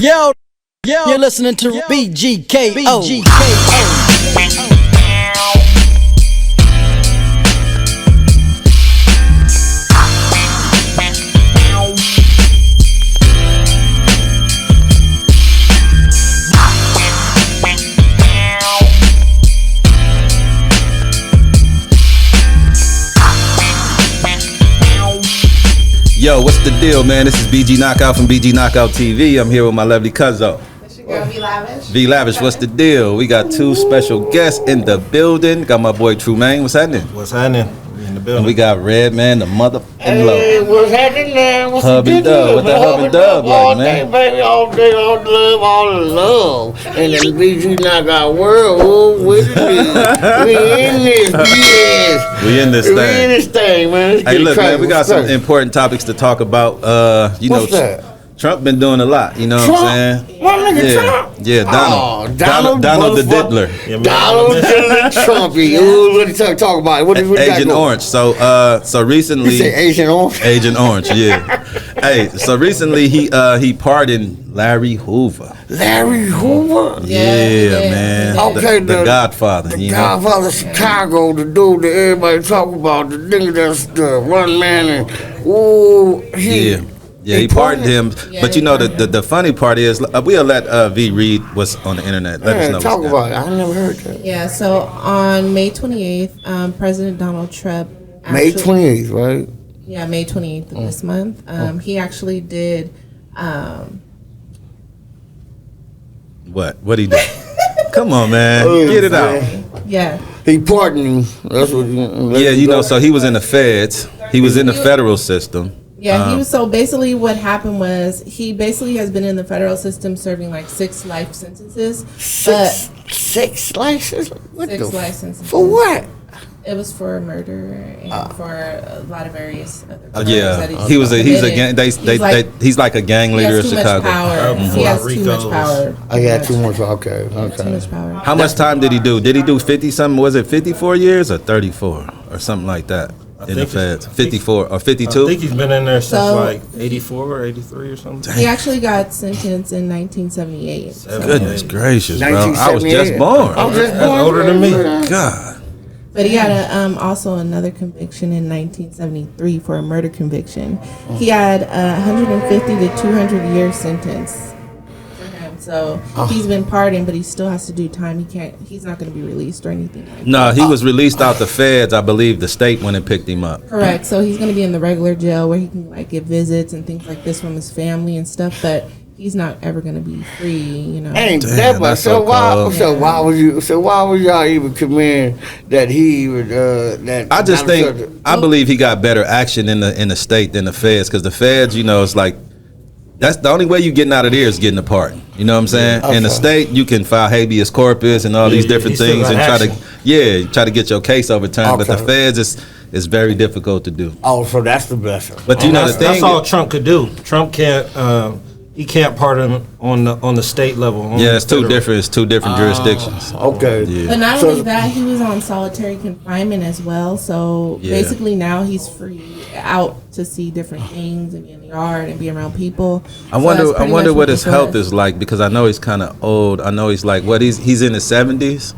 You're listening to BGKO. Yo, what's the deal, man? This is BG Knockout from BG Knockout TV. I'm here with my lovely cousin. That's your girl, V Lavish. V Lavish, what's the deal? We got two special guests in the building. Got my boy Trumain. What's happening? What's happening? We in the building. And we got Red Man, the mother and Hey, love. what's happening now? What's Hub and Dub. What that Hub and Dub like, all man? day, baby, all day, all the love, all the love. And then BG Knockout world, oh, we in this, yes. We in this We in thing. this thing, man. Let's Hey, get look, man, cracking. we got What's some cracking? important topics to talk about. What's that? Trump been doing a lot. You know what I'm saying? My nigga Yeah, Trump. yeah, Donald the Diddler. Donald Trumpy. Ooh, what you talk about? What you got Agent going? Orange. So recently, You say Agent Orange? Agent Orange, yeah. Hey, so recently he pardoned Larry Hoover. Larry Hoover? Yeah, man. Okay, the Godfather. The you know? Godfather of Chicago, the dude that everybody talk about, the nigga that's the run man, and ooh, he pardoned him. Yeah, But you know the funny part is we'll let V read what's on the internet. Let us know. talk what's about it. I never heard that. Yeah, so on May 28th, President Donald Trump. May 28th, right? Yeah, May 28th of this month. He actually did. What he do? Come on, man, get it out. Yeah. He pardoned him. That's what. Yeah, you know. So he was in the feds. He was in the federal system. Yeah, he was. So basically, what happened was he basically has been in the federal system serving like 6 life sentences. Six licenses. What 6 the? life sentences. For what? It was for murder and for a lot of various other crimes Yeah, that he's a committed. gang. He's like a gang He leader has of too much Chicago. power. He has too much power. I got too much. Okay. Too much power. How much time did he do? Did he do 50 something? Was it 54 years or 34 or something like that in the feds? 54 or 52? I think he's been in there since So- like 84 or 83 or something. He actually got sentenced in 1978. So. Goodness gracious, bro! I was 1978. just born. I was just That's born. older than me. God. But he had also another conviction in 1973 for a murder conviction. He had a 150 to 200 year sentence for him. So he's been pardoned, but he still has to do time. He's not going to be released or anything like that. No, he was released out the feds. I believe the state went and picked him up. Correct. So he's going to be in the regular jail where he can like get visits and things like this from his family and stuff. But he's not ever going to be free, you know. Ain't Damn, that much. that's So so why? cold. So why would y'all even commend that he would? That I just Donald think Trump- I believe he got better action in the state than the feds, because the feds, you know, it's like that's the only way you getting out of there is getting a pardon. You know what I'm saying? In the Okay. state, you can file habeas corpus and all these different he still things got and action. try to get your case overturned. But the Okay. feds is very difficult to do. Oh, so that's the blessing. But you know the That's thing. all Trump could do. Trump can't. He can't pardon on the state level. on Yeah, the it's two federal. different. It's two different jurisdictions. Okay. Yeah. But not So- only that, he was on solitary confinement as well. So Yeah. basically now he's free out to see different things and be in the yard and be around people. I So wonder. that's I pretty wonder much what his he health does. is like, because I know he's kind of old. I know he's like what he's in his 70s.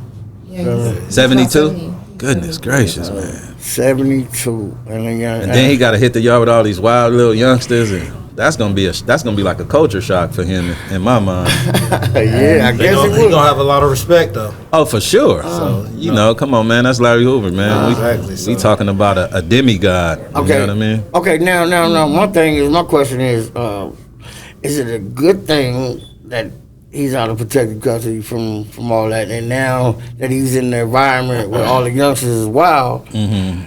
Yeah, he's 72? about 70. Goodness 70 gracious, years old. man. 72, and And then he got to hit the yard with all these wild little youngsters, and that's gonna be like a culture shock for him in my mind. yeah, I He guess gonna, it he would. gonna have a lot of respect though. Oh, for sure. So you know, come on, man. That's Larry Hoover, man. Exactly, We so. talking about a demigod. You Okay. know what I mean? Okay, now, my question is it a good thing that he's out of protected custody from all that, and now that he's in the environment where all the youngsters is wild, and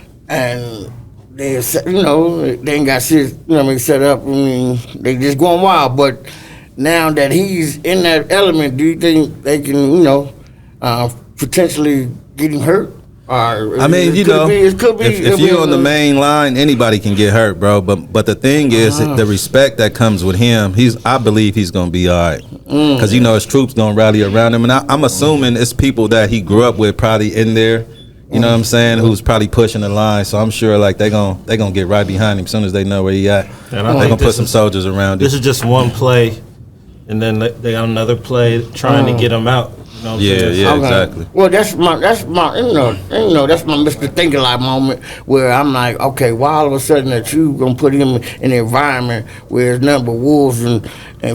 they, they ain't got shit, set up. I mean, they just going wild. But now that he's in that element, do you think they can, potentially get him hurt? Or I mean, it could be. if you're on the main line, anybody can get hurt, bro. But the thing is, the respect that comes with him, I believe he's gonna be all right, because his troops gonna rally around him, and I'm assuming it's people that he grew up with, probably in there. You know what I'm saying? Who's probably pushing the line. So I'm sure like they gonna get right behind him as soon as they know where he at. And I They think gonna put this some is- soldiers around him. This is just one play and then they on another play trying to get him out. You know what I'm saying? Yeah, exactly. Well, that's my that's my Mr. Think Alike moment where I'm like, okay, why all of a sudden that you gonna put him in an environment where there's nothing but wolves and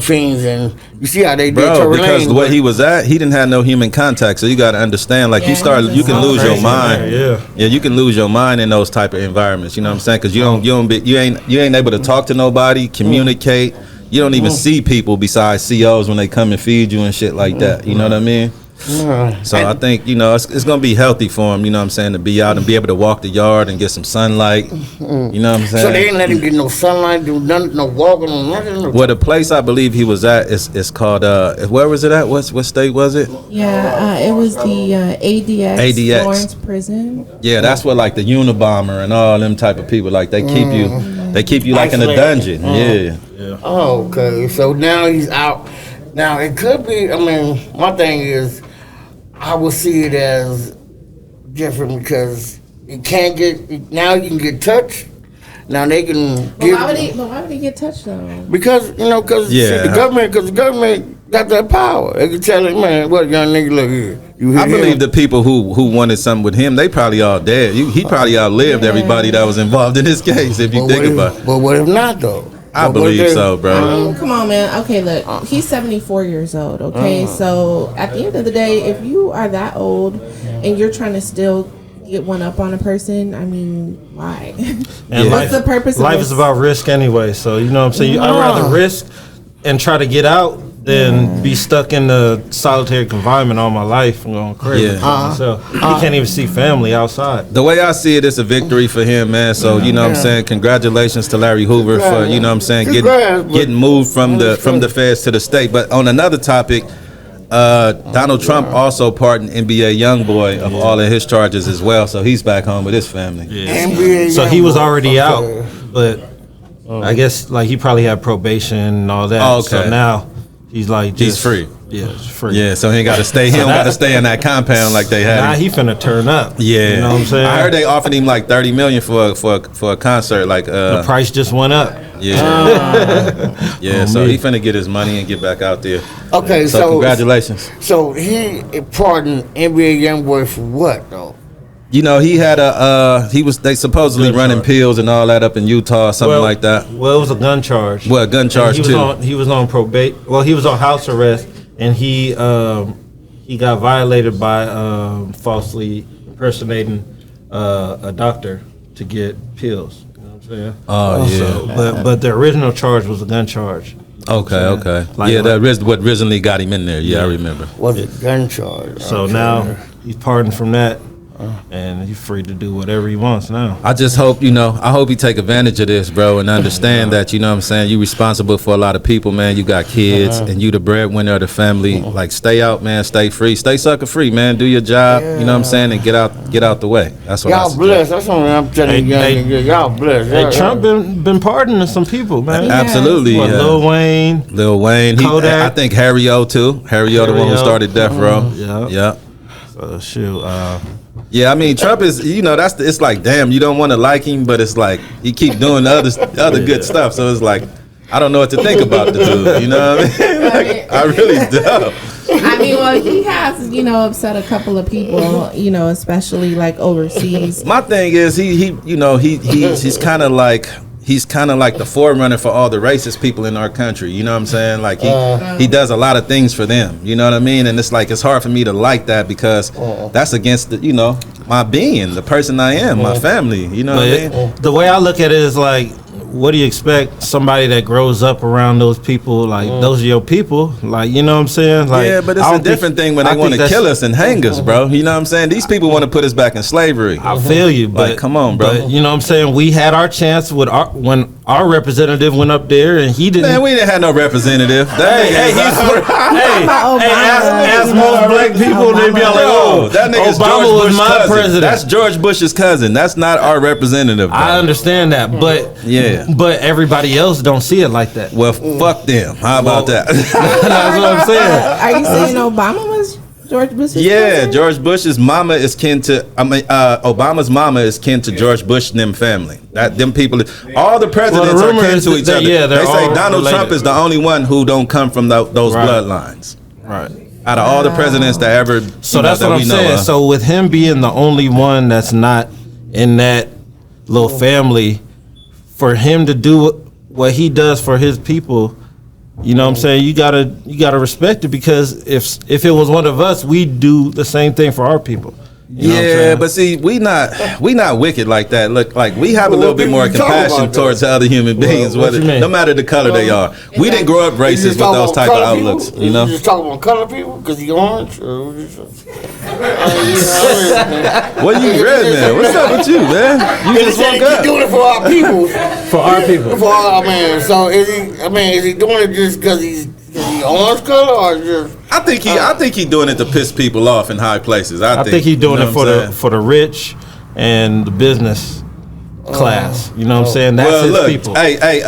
fiends, and you see how they did Bro, Tory because Lane, the way he was at, he didn't have no human contact. So you got to understand, like Yeah, you can lose your crazy, mind. man, yeah. You can lose your mind in those type of environments. You know what I'm saying? Because you ain't able to talk to nobody, communicate. You don't even see people besides COs when they come and feed you and shit like that. You know what I mean? So I think, it's going to be healthy for him, you know what I'm saying, to be out and be able to walk the yard and get some sunlight. You know what I'm saying? So they ain't let him get no sunlight, do nothing, no walking, no nothing. Well, the place I believe he was at is called, where was it at? What state was it? Yeah, it was the ADX Lawrence Prison. Yeah, that's what like the Unabomber and all them type of people, like they keep you like in a dungeon. Yeah. Oh, okay. So now he's out. Now it could be. I mean, my thing is, I would see it as different because you can't get now. You can get touched. Now they can. Why would he get touched though? Because the government got that power. They can tell him, man, what young nigga look here. I believe the people who wanted something with him, they probably all dead. He probably outlived everybody that was involved in this case. If you think about it. But what if not though? I believe so, bro. Come on, man. Okay, look, he's 74 years old. Okay, so at the end of the day, if you are that old and you're trying to still get one up on a person, I mean, why? And what's the purpose of life this? is about risk anyway. So you know what I'm saying. I'd rather risk and try to get out than be stuck in the solitary confinement all my life and going crazy. So he can't even see family outside. The way I see it, it's a victory for him, man. So you know what I'm saying. Congratulations to Larry Hoover for you know what I'm saying getting moved from the feds to the state. But on another topic, Donald Trump also pardoned NBA YoungBoy of all of his charges as well. So he's back home with his family. NBA So he was already out, but I guess like he probably had probation and all that. Oh, okay. So now he's like He's free. Yeah, it's free. Yeah, so he ain't got to stay. He don't got to stay in that compound like they had. Now him. he finna turn up. Yeah, you know what I'm saying. I heard they offered him like $30 million for a concert. Like the price just went up. Yeah, yeah. So he finna get his money and get back out there. Okay, so congratulations. So he pardoned NBA YoungBoy for what though? You know, he had they supposedly running pills and all that up in Utah, something like that. Well, it was a gun charge. Well, a gun charge too. He was on probate. Well, he was on house arrest, and he got violated by falsely impersonating a doctor to get pills. You know what I'm saying? Oh yeah. So, but the original charge was a gun charge. Okay. Like, yeah, what originally got him in there. Yeah, I remember. Was a gun charge? So now he's pardoned from that. And he's free to do whatever he wants now. I just hope, I hope he take advantage of this, bro, and understand that, you know what I'm saying, you responsible for a lot of people, man. You got kids, and you the breadwinner of the family. Like, stay out, man. Stay free. Stay sucker free, man. Do your job, you know what I'm saying, and get out the way. That's what y'all blessed. That's what I'm telling you, young niggas. Y'all blessed. Hey, Trump been pardoning some people, man. Absolutely. What, Lil Wayne. I think Harry O, too. Harry O, the one who started Death Row. Yeah. So, shoot. Yeah, I mean, Trump is, it's like, damn, you don't want to like him, but it's like, he keep doing the other good stuff. So it's like, I don't know what to think about the dude, you know what I mean? Like, I really don't. I mean, well, he has, upset a couple of people, especially like overseas. My thing is, he's kind of like, the forerunner for all the racist people in our country. You know what I'm saying? Like he does a lot of things for them. You know what I mean? And it's like, it's hard for me to like that because that's against my being, the person I am, my family. You know what I mean? The way I look at it is like, what do you expect somebody that grows up around those people? Like those are your people. Like, you know what I'm saying? Like, yeah, but it's a different thing when they want to kill us and hang us, bro. You know what I'm saying? These people want to put us back in slavery. I feel you, but like, come on, bro. But, you know what I'm saying? We had our chance when our representative went up there and he didn't. Man, we didn't have no representative. Ask most black people, they be like, oh, that nigga's Obama George was Bush's my cousin. president. That's George Bush's cousin. That's not our representative, bro. I understand that, but but everybody else don't see it like that. Well, fuck them. How about that? That's what I'm saying. Are you saying Obama was George Bush's Yeah, cousin? George Bush's mama is kin to. Obama's mama is kin to George Bush and them family. That them people, all the presidents are rumor kin is to that each other. yeah, they're they say all Donald related. Trump is the only one who don't come from those Right. bloodlines. Right. Out of all the presidents that ever, So that's what I'm saying. So with him being the only one that's not in that little family, for him to do what he does for his people, you know what I'm saying? You gotta respect it, because if it was one of us, we'd do the same thing for our people. You know what I'm yeah, saying? but see, we not wicked like that. Look, like we have a little bit more you talking compassion about, towards other human beings, what you mean? no matter the color they are. We didn't grow up racist with those type of outlooks, you know. You just talking about color people because he orange? Or What you red man? What's up with you, man? You just woke He's up. doing it for our people. For our people. For our man. So is he doing it just because he's orange color or just? I think he doing it to piss people off in high places. I I think he's doing you know it what I'm saying? for the rich and the business class. You know what I'm saying? That's Well, his look, people. hey,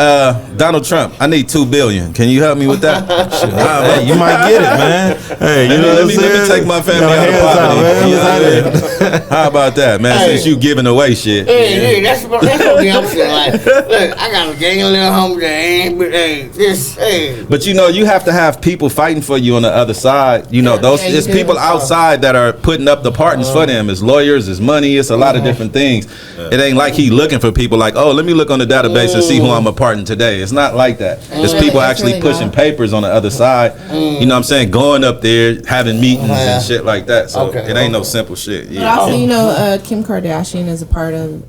Donald Trump, I need $2 billion. Can you help me with that? Hey, you might get it, man. Hey, you know let what I'm me saying? take my family Yo, out of hands poverty. man. You know Hands what I mean? How about that, man? Hey. Since you giving away shit. Yeah, that's what I'm saying. Like, look, I got a gang of little homies that ain't, but hey. But you know, you have to have people fighting for you on the other side. You know, those Yeah, you it's do. people outside that are putting up the pardons for them. It's lawyers, it's money, it's a lot of different things. It ain't like he looking for people like, oh, let me look on the database and see who I'm a pardon today. It's not like that. It's people It's actually really pushing not. papers on the other side. You know what I'm saying? Going up there, having meetings and shit like that. So Okay. it ain't no simple shit. But Yeah. also, Kim Kardashian is a part of,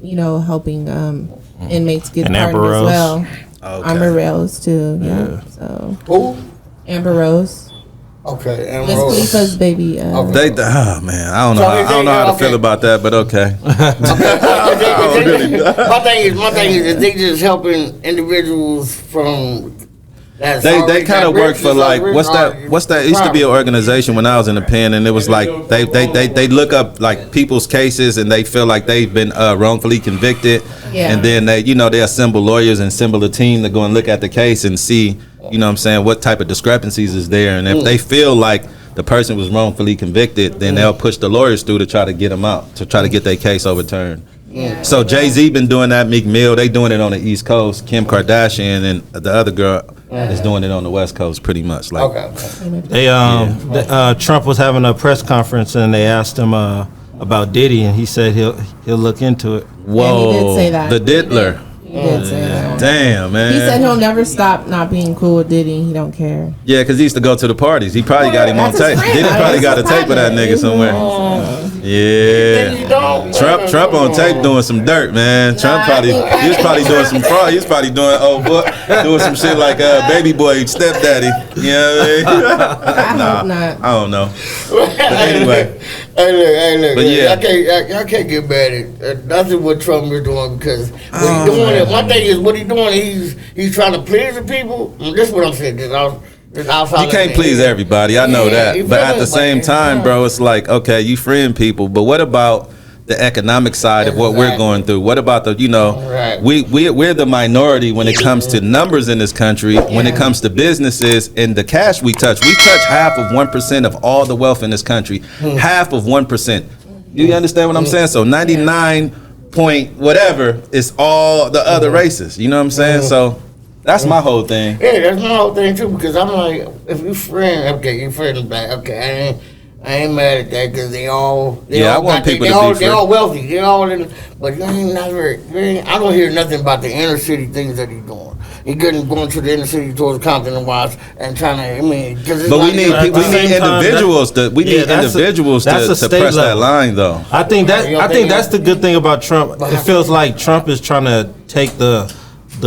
helping inmates get And pardoned Amber as Rose. well. Okay. Amber Rose too, yeah. So Who? Amber Rose, Okay, and Miss Rose. Khalifa's baby. They, oh man, I don't know. So I don't know how to okay. feel about that, but okay. My thing is, they just helping individuals from. They kind of work for like what's that used to be an organization when I was in the pen, and it was like they look up like people's cases and they feel like they've been wrongfully convicted, Yeah. and then they assemble lawyers and assemble a team to go and look at the case and see, you know what I'm saying, what type of discrepancies is there, and if they feel like the person was wrongfully convicted, then they'll push the lawyers through to try to get them out, to try to get their case overturned. Yeah. So Jay-Z been doing that, Meek Mill, they doing it on the East Coast. Kim Kardashian and the other girl is doing it on the West Coast pretty much. Like, Okay. Trump was having a press conference and they asked him about Diddy, and he said he'll look into it. whoa, Yeah, he did say that. the Diddler. He did say that. Damn, man. He said he'll never stop not being cool with Diddy. He don't care. Yeah, because he used to go to the parties. He probably got him on That's his tape. friend. Diddy probably That's got a his tape of that partner. nigga somewhere. Yeah. Trump on tape doing some dirt, man. Trump probably he was probably doing some fraud. He was probably doing doing some shit like Baby Boy stepdaddy. You know what I mean? I hope not. I don't know. But anyway. Hey, look. But yeah. I can't get mad at that's what Trump is doing, because what he doing. One thing is what he doing. He's trying to please the people. This is what I'm saying. You can't please everybody. I know Yeah, that. you But feel at me? the same time, bro, it's like, okay, you freeing people, but what about the economic side of what we're Exactly. going through? What about the, Right. we're the minority when it comes to numbers in this country, when it comes to businesses and the cash we touch. We touch half of 1% of all the wealth in this country. Half of 1%. Do you understand what I'm saying? So 99 point whatever is all the other races. You know what I'm saying? So that's my whole thing. Yeah, that's my whole thing too. Because I'm like, if you friend, okay, you friend back, okay, I ain't mad at that, because they all I want people to be they're free. all wealthy, they're all in, but you ain't never. I don't hear nothing about the inner city things that he's doing. He going to the inner city towards Compton and Watts and trying to. I mean, because But we need at the same time, individuals to that's a to state press that level. line though. I think that's the good thing about Trump. It feels like Trump is trying to take the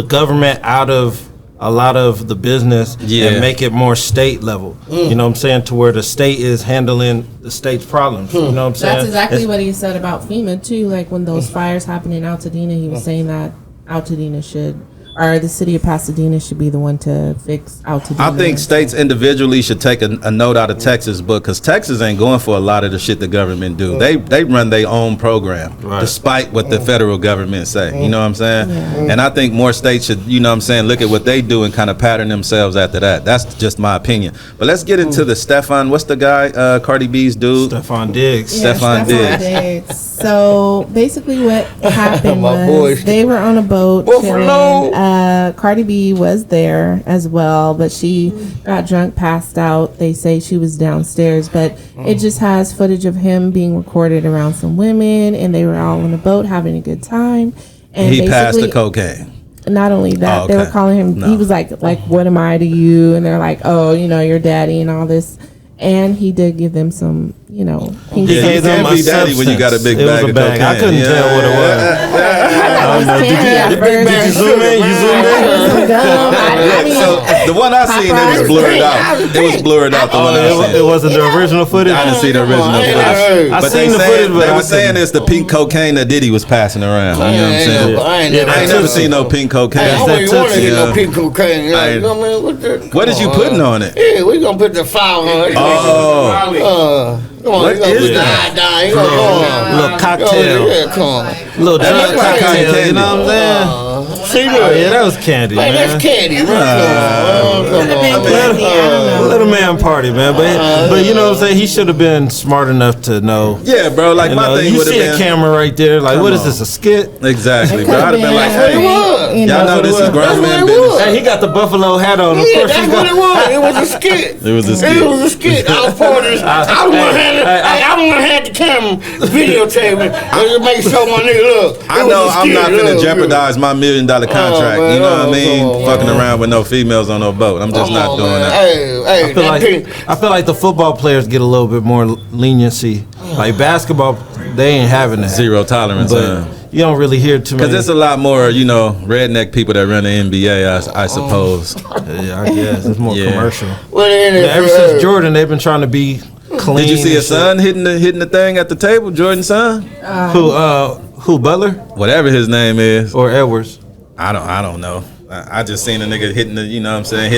government out of a lot of the business and make it more state level. You know what I'm saying? To where the state is handling the state's problems. You know what I'm saying? That's exactly what he said about FEMA too. Like when those fires happened in Altadena, he was saying that Altadena should or the city of Pasadena should be the one to fix Altadena. I think states individually should take a note out of Texas book, because Texas ain't going for a lot of the shit the government do. They run their own program, despite what the federal government say. You know what I'm saying? Yeah. And I think more states should, you know what I'm saying, look at what they do and kind of pattern themselves after that. That's just my opinion. But let's get into the Stefan. What's the guy? Cardi B's dude. Stefan Diggs. Yeah, Stefan Diggs. So basically, what happened My boy. was they were on a boat Buffalo. chilling. Cardi B was there as well, but she got drunk, passed out. They say she was downstairs, but it just has footage of him being recorded around some women, and they were all on a boat having a good time. And He passed the basically, cocaine. not only that, Oh, they were okay. calling him. No. He was like, what am I to you? And they're like, oh, your daddy and all this. And he did give them some, pink He Yeah, stuff. gave you them can't a be daddy when you got a big substance. It was bag a of bag. I cocaine. couldn't Yeah. tell what it was. I thought it was candy at Big first. bag You zoom in? You zoomed in? Some gum. I mean, So the one I seen, it was blurred out. It was blurred out. The one I Oh, seen. it wasn't the original footage? I didn't see the original I footage. I But seen the footage, but they I were saying couldn't- it's the pink cocaine that Diddy was passing around. You know what I'm saying? I ain't Yeah, never I ain't that's never it. seen no pink cocaine. I don't even want to get no Yeah. pink cocaine. I- You know what I mean? What is you putting on it? Yeah, we gonna put the flour on it. Oh, Come on, What you gonna is put the that? iodine. You gonna go on. Little cocktail. Yeah, come on. Little That drug look like cocktail, candy. you know what I'm saying? See, Oh, look. yeah, that was candy, Man, man. that's candy, man. Come Could have been on. candy. I don't know. Let a man party, man. But you know what I'm saying? He should have been smart enough to know. yeah, bro. Like You my know, thing you would see a have been camera right there. Like, Come what is on. this, a skit? exactly, It bro. could I'd have have been like, That's what it hey, was. y'all know this is grown That's man what it was. business. Hey, he got the buffalo hat on. Of Yeah, course that's he what got. it was. It was a skit. It was a skit. It was a skit. I was part of this. I was gonna have the camera videotape it and make sure my nigga look. I It was know a I'm skit, not gonna look. jeopardize my $1 million contract. man, You know what I oh, mean? come on, Fucking man. around with no females on no boat. I'm just Come not on, doing man. that. Hey, I feel like the football players get a little bit more leniency. Like basketball, they ain't having that. Zero tolerance. But you don't really hear too Because many. there's a lot more, redneck people that run the NBA, I suppose. Yeah, I guess it's more Yeah. commercial. Well, then Ever since Jordan, they've been trying to be clean. Did you see and his son hitting the thing at the table? Jordan's son, shit. Who Butler whatever his name is. or Edwards? I don't know. I just seen a nigga hitting hitting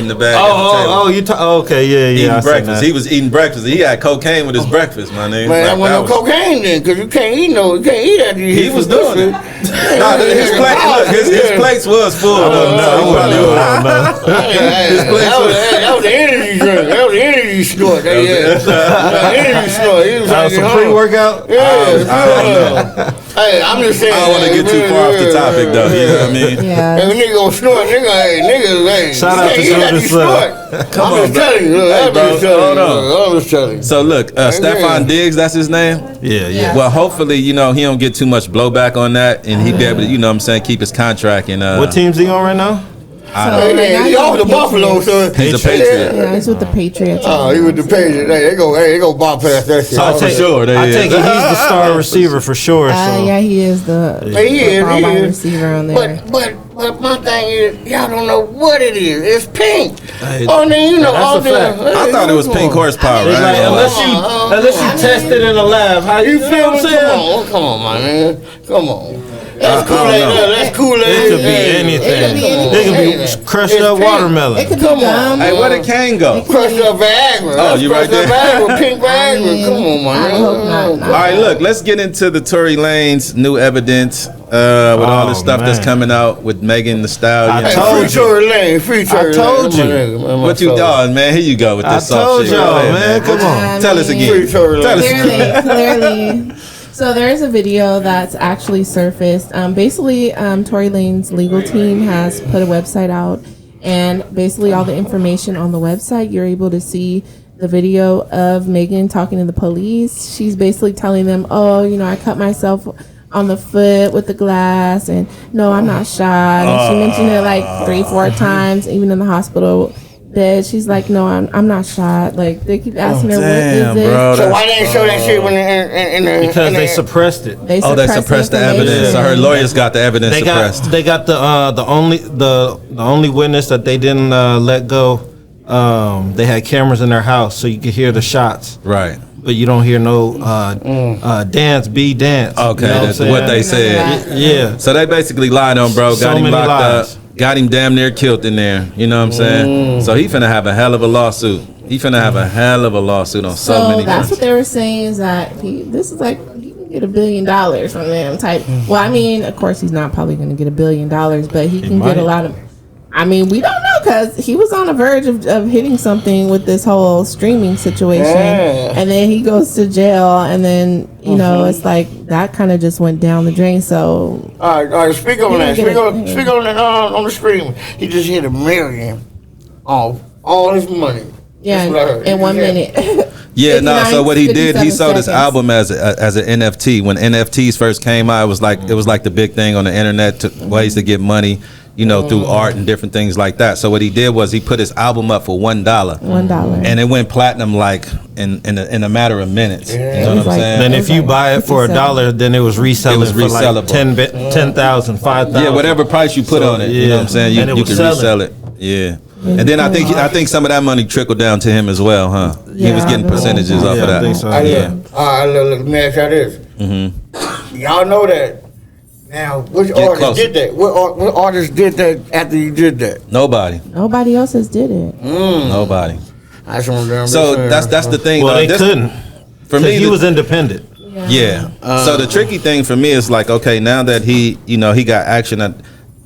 the bag at the table. Oh, you talk. Okay, yeah. Eating I seen breakfast. that. He was eating breakfast. He had cocaine with his breakfast, my nigga. Man, I Like, want no that was- cocaine then, because you can't eat after you He hit was some good doing it. shit. Nah, his plate. Look, his plates was full. though, so he probably was. That was the energy drink. That was the energy snort. That energy snort. He was like, some pre-workout. Yeah, hey, I'm just saying. I don't want to get too far off the topic, though. You know what I mean? Yeah. Hey, nigga gonna snort, nigga, Shout out to Jordan Jordan Come on, I'm just telling you. Look, I'm bro, just telling hold you. on. Look, I'm just telling you. So look, Stefan Diggs, that's his name. Yeah. Well, hopefully, he don't get too much blowback on that, and he be able to, keep his contract. And What team's he on right now? Hey, he off the Buffalo, so He's a Patriot. Yeah, he's with the Patriots. Oh, he with the Patriots. Hey, they go bypass that shit. Oh, for sure, they I is. take it he's the star receiver for sure. So. Yeah, he is the He is, football he wide is. receiver on there. But my thing is, y'all don't know what it is. It's pink. Hey, Then that's all a fact. I thought it was pink horsepower, It's like, right? unless you test it in a lab, how you feel what I'm saying? Come on, my man. Come on. That's I don't Kool-Aid. know. That's Kool-Aid. It could be Hey, anything. It could be It could be crushed It's up pink. watermelon. It could be Come on. gum. Hey, where did Kane go? Crushed up Viagra. That's you right crushed there? up Viagra, pink Viagra. Come on, my I man. hope not. All right, look, let's get into the Tory Lanez new evidence with all the stuff that's man. coming out with Megan Thee Stallion. I Hey, told free you. Tory Lane, free Tory told Lane. you. Man, What you doing, man? Here you go with I this soft told shit. y'all, Go ahead, man. Come on. Tell us again. Free Tory Tell Lane. us again. Clearly. So there's a video that's actually surfaced. Basically, Tory Lane's legal team has put a website out, and basically all the information on the website, you're able to see the video of Megan talking to the police. She's basically telling them, "Oh, I cut myself on the foot with the glass, and no, I'm not shot." And she mentioned it like 3-4 times, even in the hospital bed. She's like, "No, I'm not shot." Like they keep asking her, damn, "What is it?" bro. So why they show that shit when in the Because they suppressed it. They Oh, they suppressed the evidence. So her lawyers got the evidence suppressed. They got the only witness that they didn't let go. They had cameras in their house, so you could hear the shots, Right. but you don't hear no dance. Okay, You know that's what they said. Yeah. So they basically lied on bro, So got him many locked lies. up. got him damn near killed in there. You know what I'm saying? So he finna have a hell of a lawsuit. He finna have a hell of a lawsuit on so many that's fronts. what they were saying is that this is like he can get $1 billion from them type. Well, I mean, of course he's not probably going to get $1 billion, but he can get a lot of. I mean, we don't know because he was on the verge of hitting something with this whole streaming situation, and then he goes to jail, and then you know it's like that kind of just went down the drain. So all right. Speak on that. Speak on that on the stream. He just hit $1 million off all his money. Yeah, in 1 minute. Yeah, no. So what he did, he 57 sold his seconds. album as an NFT. When NFTs first came out, it was like the big thing on the internet, ways to get money, you know, through art and different things like that. So what he did was he put his album up for $1. $1. And it went platinum like in a matter of minutes. You know what I'm like- saying? Then if you buy it for $1, then it was reselling It was for like resellable. 10,000, 5,000. Yeah, whatever price you put on it, you know what I'm saying? And it You was can selling. resell it. Yeah. And then I think some of that money trickled down to him as well, huh? He was Yeah, getting I percentages believe off Yeah, of I that. think so. Yeah. All right, look, let me ask y'all this. Y'all know that. Now, which artist closer. did that? What artist did that after you did that? Nobody. Nobody else has did it. Nobody. I just want to So that's the thing. Well, though. they This- couldn't. For me, He was independent. Yeah. So the tricky thing for me is like, okay, now that he got action at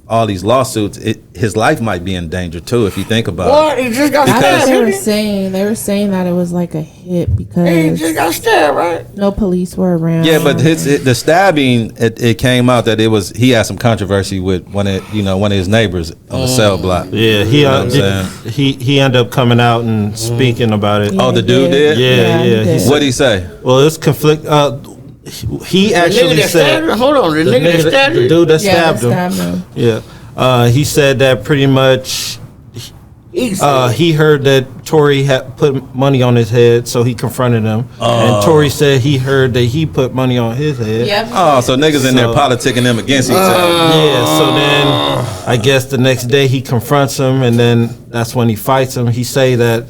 all these lawsuits, his life might be in danger too if you think about What? it. He just got That's what stabbed. they were didn't he? saying. They were saying that it was like a hit He because just got stabbed, right? no police were around. Yeah, but the stabbing, it came out that he had some controversy with one of his neighbors on the cell block. Yeah, You know what I'm he ended up coming out and speaking about it. Yeah, Oh, the he dude did? Yeah, he yeah, did. What'd he say? Well, it's conflict. He The nigga actually that stabbed him? said Hold on, the nigga that stabbed the him? dude that Yeah, stabbed him. him. Yeah, he said that pretty much. He heard that Tory had put money on his head, so he confronted him. And Tory said he heard that he put money on his head. Yep. Oh, so niggas in there So- politicking them against each other. Yeah, so then I guess the next day he confronts him, and then that's when he fights him. He say that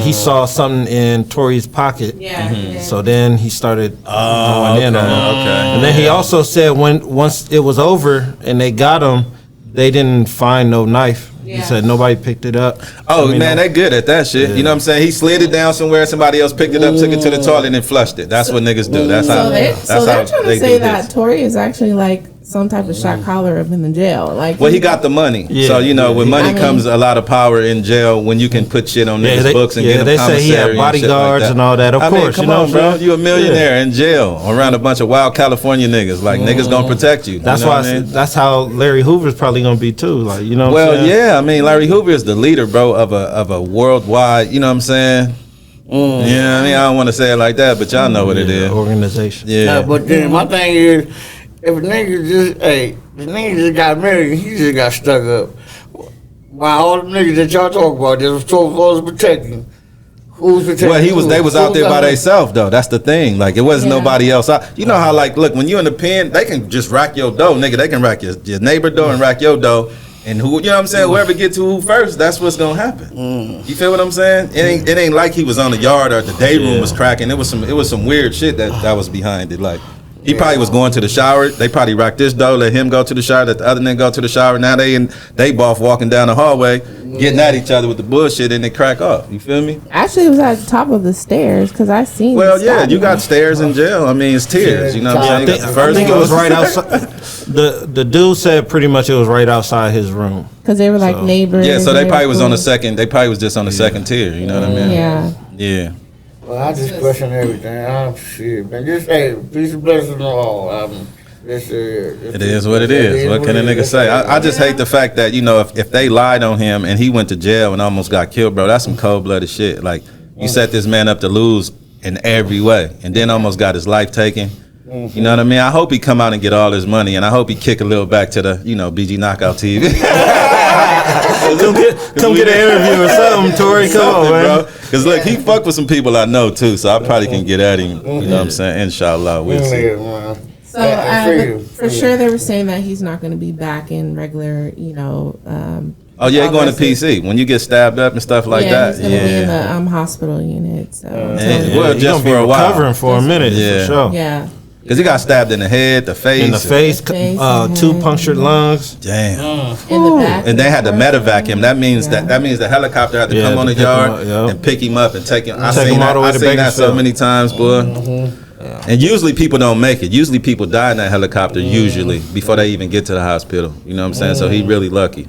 he saw something in Tory's pocket. Yeah. yeah. So then he started going in on him. Okay. And then he also said once it was over and they got him, they didn't find no knife. He Yeah. said nobody picked it up. Oh I mean, man, they good at that shit. You know what I'm saying? He slid it down somewhere, somebody else picked it up, took it to the toilet, and then flushed it. That's what niggas do. That's how. So they're That's how trying they to say do that this. Tory is actually like some type of shot caller up in the jail. Like, Well, he got the money, Yeah. so with money I mean- comes a lot of power in jail. When you can put shit on Yeah, niggas' they- books and yeah, get them they say he had commissary and shit like bodyguards that. and all that. Of I mean, course, come you know on, what I'm bro. saying? You a millionaire in jail around a bunch of wild California niggas. Like niggas gonna protect you. That's you know why. what I mean? That's how Larry Hoover's probably gonna be too. Like you know. What I'm Well, saying? yeah, I mean, Larry Hoover is the leader, bro, of a worldwide. You know what I'm saying? Yeah, I mean, I don't want to say it like that, but y'all know what it is. Organization. Yeah. But then my thing is, if a nigga the nigga just got married, he just got stuck up. While all the niggas that y'all talk about, that was supposed to protect him. Who's protecting? Well, they was out there by themselves though. That's the thing. Like it wasn't Yeah. nobody else out. You know how like look when you in the pen, they can just rack your door, nigga. They can rack your neighbor door and rack your door. And who you know what I'm saying? Whoever get to who first, that's what's gonna happen. You feel what I'm saying? It ain't like he was on the yard or the day room was cracking. It was some weird shit that was behind it. Like he probably was going to the shower. They probably racked this door, let him go to the shower, let the other nigga go to the shower. Now they both walking down the hallway, getting at each other with the bullshit, and they crack off. You feel me? actually it was at the top of the stairs because I seen. Well, the yeah, stabbing. you got stairs in jail. I mean, it's tears. You know what Yeah, I'm I saying? think, You got the I think it was floor. right outside. The dude said pretty much it was right outside his room. because they were like So- neighbors. Yeah, so and they probably was on the cool. second. They probably was just on the second tier. You know what I mean? Yeah. Yeah. Well, I just question everything. Shit, man. Just peace and blessings to all. It It is what it is. What can a nigga say? I just hate the fact that if they lied on him and he went to jail and almost got killed, bro. That's some cold blooded shit. Like you set this man up to lose in every way, and then almost got his life taken. You know what I mean? I hope he come out and get all his money, and I hope he kick a little back to the BG Knockout TV. Come get an interview or something, Tory. Come on, man. bro. Because look, he fucked with some people I know too, so I probably can get at him. You know what I'm saying? Inshallah, we'll see. So but for sure they were saying that he's not going to be back in regular, Oh yeah, going to Obviously. PC when you get stabbed up and stuff like that. He's going to be in Yeah. the hospital unit. So Well, You're just gonna be for a while. recovering for a minute, Yeah. for sure. yeah. Because he got stabbed in the head, the face. In the face, two punctured lungs. Damn. In the back. And they had to medevac him. That means that means the helicopter had to come on the yard and pick him up and take him. I seen that so many times, boy. And usually people don't make it. Usually people die in that helicopter usually before they even get to the hospital. You know what I'm saying? So he really lucky.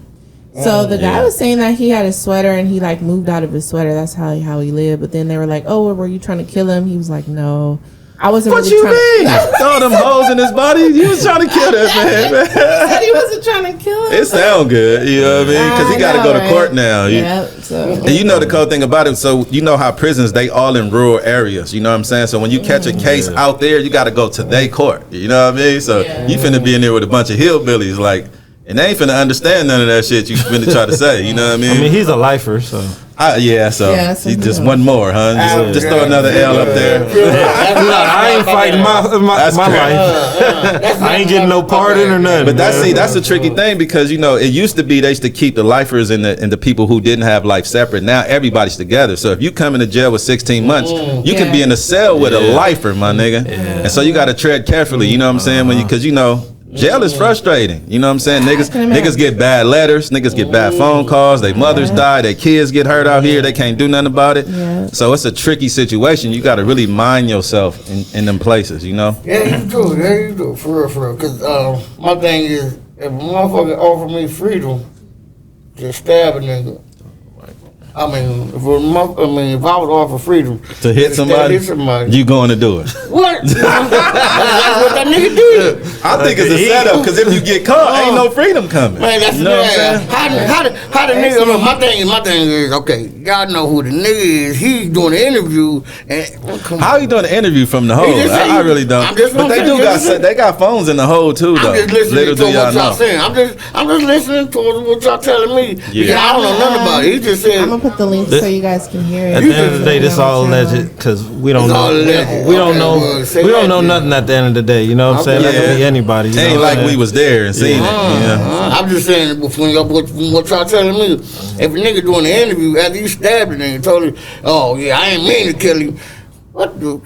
So the guy was saying that he had a sweater and he like moved out of his sweater. That's how he lived. But then they were like, "Oh, were you trying to kill him?" He was like, "No, I wasn't." What really you trying mean? Throw them holes in his body? You was trying to kill that man. He said he wasn't trying to kill him. It sound good, you know what I mean? Because he got to go to court now. And you know the cool thing about it. So you know how prisons, they all in rural areas. You know what I'm saying? So when you catch a case out there, you got to go to their court. You know what I mean? So you finna be in there with a bunch of hillbillies, like, and they ain't finna understand none of that shit you finna try to say. You know what I mean? I mean, he's a lifer, so. So he just one more, huh? Just throw another L up there. I ain't fighting my life. I ain't getting no pardon or nothing. But that's a tricky thing because you know it used to be they used to keep the lifers and the people who didn't have life separate. Now everybody's together. So if you come into jail with 16 months, you can be in a cell with a lifer, my nigga. And so you got to tread carefully. You know what I'm saying? Because you know. Jail is frustrating. You know what I'm saying? Niggas get bad letters. Niggas get bad phone calls. Their mothers die. Their kids get hurt out here. They can't do nothing about it. So it's a tricky situation. You got to really mind yourself in them places, you know? Yeah, you do. Yeah, you do. For real. Because my thing is, if a motherfucker offer me freedom to stab a nigga, I mean, if I was offered freedom to hit somebody, you going to do it? What? That's what that nigga do. I think it's a setup because if you get caught, ain't no freedom coming. Man, that's you know what I'm saying? How the nigga? Look, my thing is okay. Y'all know who the nigga is. He's doing the interview, and how he doing the interview from the hole? I really don't. But they got phones in the hole too, though. I'm just listening to what y'all saying. I'm just listening to what y'all telling me. Because I don't know nothing about it. He just said. Put the link so you guys can hear it. At the end of the day, this all alleged because we don't know. We don't know nothing at the end of the day. You know what I'm saying? That could be anybody. It ain't like we was there and seen it. I'm just saying from what y'all telling me. If a nigga doing the interview after you stabbed him and told him, "Oh yeah, I ain't mean to kill him." What the?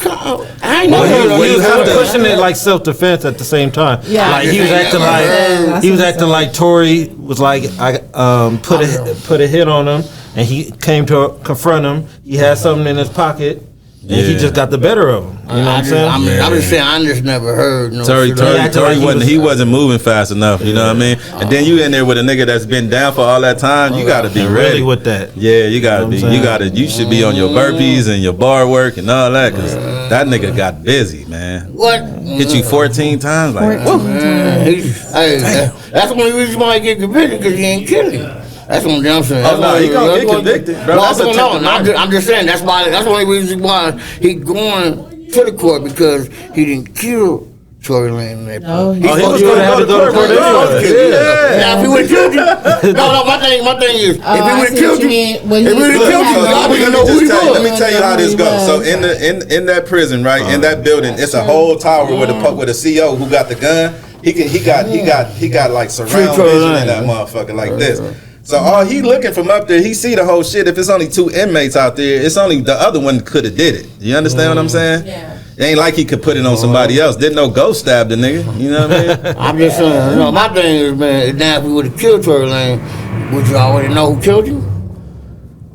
I ain't know. He was pushing it like self-defense at the same time. Yeah, like he was acting like Tory was like I put a hit on him. And he came to confront him. He had something in his pocket, and he just got the better of him. You know what I'm saying? I'm just saying, I just never heard. No Tory wasn't moving fast enough. You know what I mean? And then you in there with a nigga that's been down for all that time. You got to be ready with that. Yeah, you got to be. You should be on your burpees and your bar work and all that because that nigga got busy, man. What? Hit you 14 times, like. That's the only reason why I get convicted because he ain't killing. That's what I'm saying. Oh no, he gonna get convicted, bro. I'm just saying that's the only reason why he going to the court because he didn't kill Tory Lanez. No, he was going to have to go to court anyway. Now if he would have killed you, my thing is if he would have killed you, y'all wouldn't know who he was. Let me tell you how this goes. So in that prison, right, in that building, it's a whole tower with a CO who got the gun. He got like surround vision in that motherfucker like this. So all he looking from up there, he see the whole shit. If it's only 2 inmates out there, it's only the other one could have did it. You understand what I'm saying? Yeah. It ain't like he could put it on somebody else. Didn't no ghost stab the nigga. You know what I mean? I'm just saying. My thing is, man, now if we would have killed Tory Lanez, would you already know who killed you?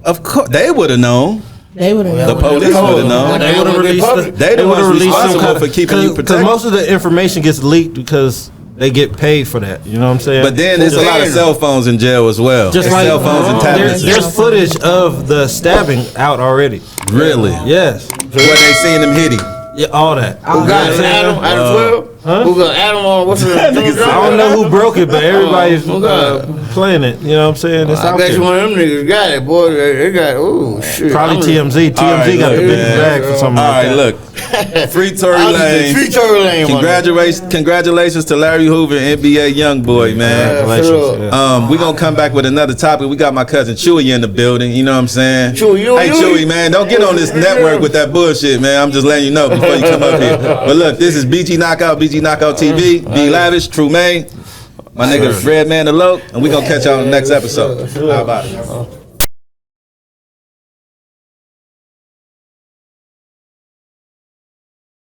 Of course, they would have known. They would have known. The police would have known. They would have released. They the ones responsible for keeping you protected. Because most of the information gets leaked because they get paid for that. You know what I'm saying? But then there's a lot of cell phones in jail as well. Just like cell phones and tablets. There's footage of the stabbing out already. Really? Yes. Where they seen him hit him. Yeah, all that. Who got Adam? Adam 12? Huh? Who got Adam on? What's his name? I don't know who broke it, but everybody's playing it. You know what I'm saying? It's I bet you one of them niggas got it, boy. They got shit. Probably TMZ. TMZ got the biggest bag for something like that. All right, look. Free Tory Lanez. Free Tory Lanez. Congratulations to Larry Hoover, NBA young boy, man. Congratulations. We gonna come back with another topic. We got my cousin Chewy in the building. You know what I'm saying? Chewy, man, don't get on this network with that bullshit, man. I'm just letting you know before you come up here. But look, this is BG Knockout TV. B Lavish, Trumain, my nigga Fred Man the Loke, and we gonna catch y'all on the next episode. How about it?